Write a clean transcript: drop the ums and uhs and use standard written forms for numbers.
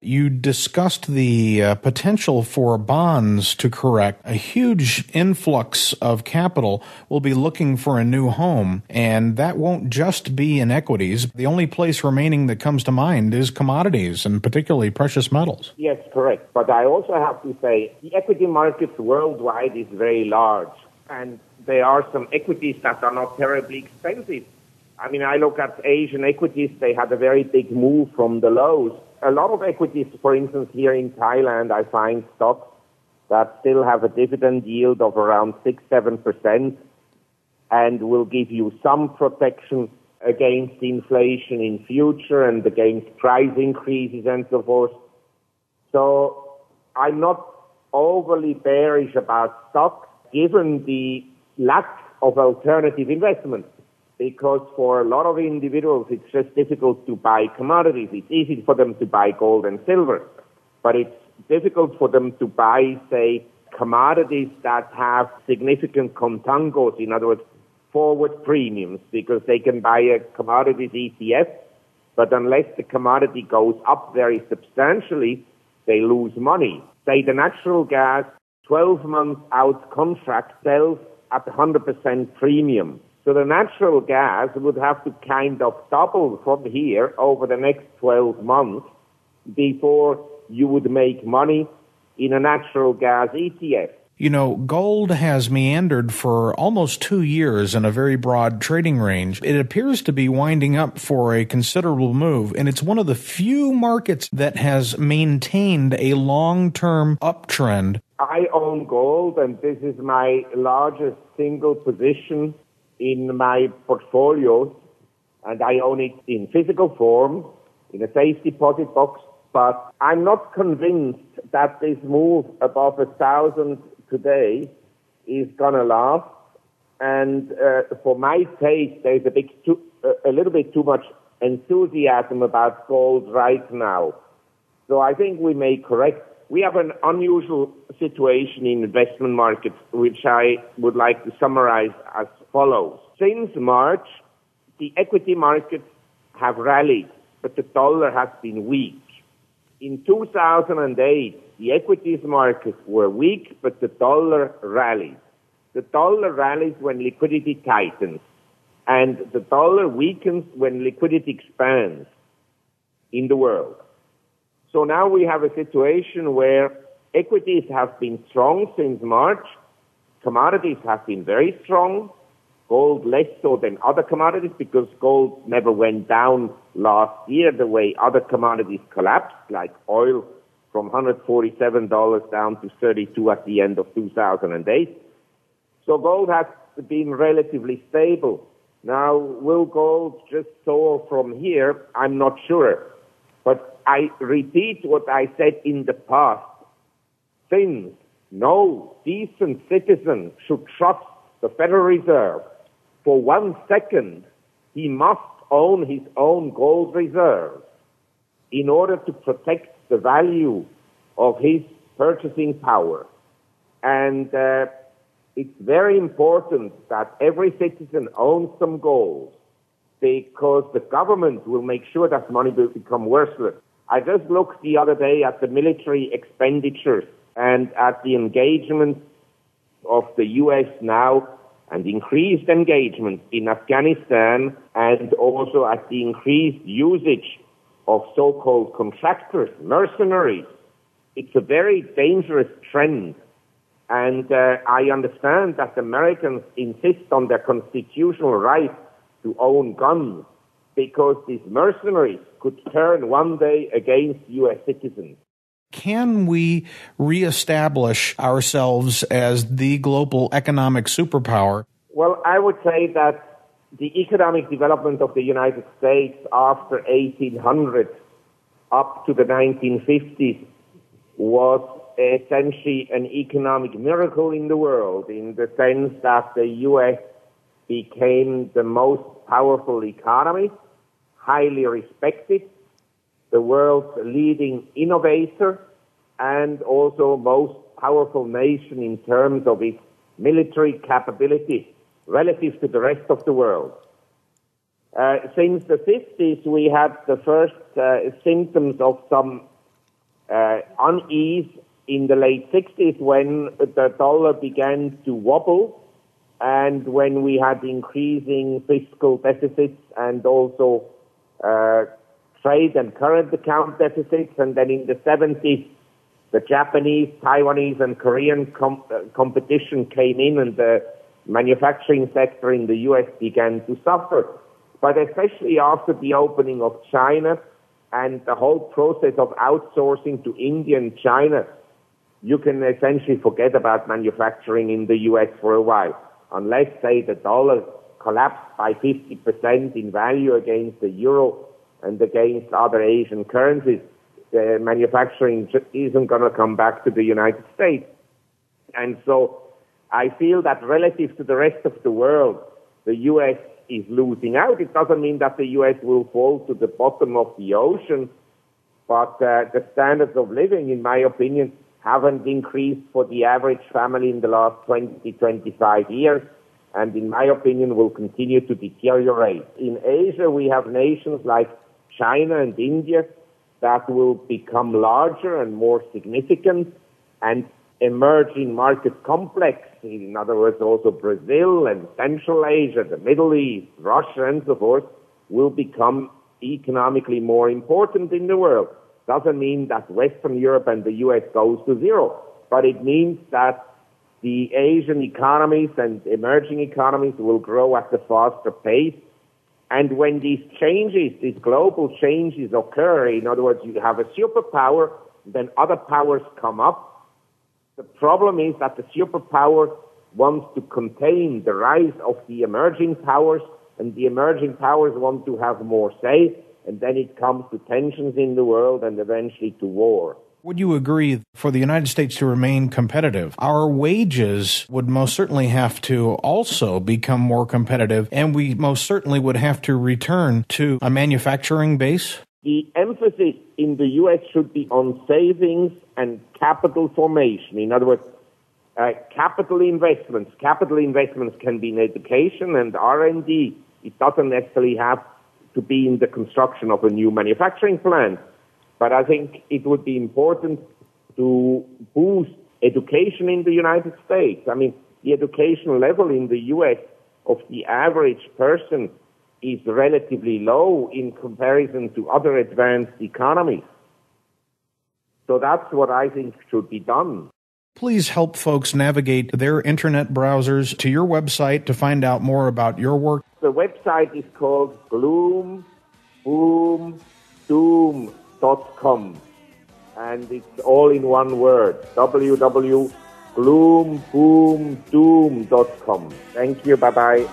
You discussed the potential for bonds to correct. A huge influx of capital will be looking for a new home, and that won't just be in equities. The only place remaining that comes to mind is commodities, and particularly precious metals. Yes, correct. But I also have to say the equity markets worldwide is very large, and there are some equities that are not terribly expensive. I mean, I look at Asian equities, they had a very big move from the lows. A lot of equities, for instance, here in Thailand, I find stocks that still have a dividend yield of around 6-7% and will give you some protection against inflation in future and against price increases and so forth. So I'm not overly bearish about stocks given the lack of alternative investments. Because for a lot of individuals, it's just difficult to buy commodities. It's easy for them to buy gold and silver, but it's difficult for them to buy, say, commodities that have significant contangos, in other words, forward premiums, because they can buy a commodities ETF, but unless the commodity goes up very substantially, they lose money. Say the natural gas 12-month out contract sells at 100% premium. So the natural gas would have to kind of double from here over the next 12 months before you would make money in a natural gas ETF. You know, gold has meandered for almost 2 years in a very broad trading range. It appears to be winding up for a considerable move, and it's one of the few markets that has maintained a long-term uptrend. I own gold, and this is my largest single position in my portfolio, and I own it in physical form, in a safe deposit box, but I'm not convinced that this move above 1,000 today is going to last, and for my taste, there's a little bit too much enthusiasm about gold right now. So I think we may correct. We have an unusual situation in investment markets, which I would like to summarize as follows. Since March, the equity markets have rallied, but the dollar has been weak. In 2008, the equities markets were weak, but the dollar rallied. The dollar rallies when liquidity tightens, and the dollar weakens when liquidity expands in the world. So now we have a situation where equities have been strong since March, commodities have been very strong, gold less so than other commodities because gold never went down last year the way other commodities collapsed, like oil from $147 down to $32 at the end of 2008. So gold has been relatively stable. Now, will gold just soar from here? I'm not sure. But I repeat what I said in the past. Since no decent citizen should trust the Federal Reserve for 1 second, he must own his own gold reserve in order to protect the value of his purchasing power. And it's very important that every citizen owns some gold, because the government will make sure that money will become worthless. I just looked the other day at the military expenditures and at the engagement of the U.S. now and increased engagement in Afghanistan, and also at the increased usage of so-called contractors, mercenaries. It's a very dangerous trend. And I understand that Americans insist on their constitutional right to own guns, because these mercenaries could turn one day against U.S. citizens. Can we reestablish ourselves as the global economic superpower? Well, I would say that the economic development of the United States after 1800 up to the 1950s was essentially an economic miracle in the world, in the sense that the U.S. became the most powerful economy, highly respected, the world's leading innovator, and also most powerful nation in terms of its military capability relative to the rest of the world. Since the 50s, we had the first symptoms of some unease in the late 60s when the dollar began to wobble and when we had increasing fiscal deficits and also trade and current account deficits. And then in the 70s, the Japanese, Taiwanese, and Korean competition came in, and the manufacturing sector in the U.S. began to suffer. But especially after the opening of China and the whole process of outsourcing to India and China, you can essentially forget about manufacturing in the U.S. for a while. Unless, say, the dollar collapsed by 50% in value against the euro and against other Asian currencies, the manufacturing just isn't going to come back to the United States. And so I feel that relative to the rest of the world, the U.S. is losing out. It doesn't mean that the U.S. will fall to the bottom of the ocean, but the standards of living, in my opinion, haven't increased for the average family in the last 20, 25 years, and in my opinion will continue to deteriorate. In Asia, we have nations like China and India that will become larger and more significant, and emerging market complex, in other words, also Brazil and Central Asia, the Middle East, Russia, and so forth, will become economically more important in the world. Doesn't mean that Western Europe and the U.S. goes to zero, but it means that the Asian economies and emerging economies will grow at a faster pace. And when these changes, these global changes occur, in other words, you have a superpower, then other powers come up. The problem is that the superpower wants to contain the rise of the emerging powers, and the emerging powers want to have more say, and then it comes to tensions in the world and eventually to war. Would you agree, for the United States to remain competitive, our wages would most certainly have to also become more competitive, and we most certainly would have to return to a manufacturing base? The emphasis in the U.S. should be on savings and capital formation. In other words, capital investments. Capital investments can be in education and R&D. It doesn't necessarily have to be in the construction of a new manufacturing plant. But I think it would be important to boost education in the United States. I mean, the education level in the U.S. of the average person is relatively low in comparison to other advanced economies. So that's what I think should be done. Please help folks navigate their internet browsers to your website to find out more about your work. The website is called gloomboomdoom.com, and it's all in one word, www.gloomboomdoom.com. Thank you, bye-bye.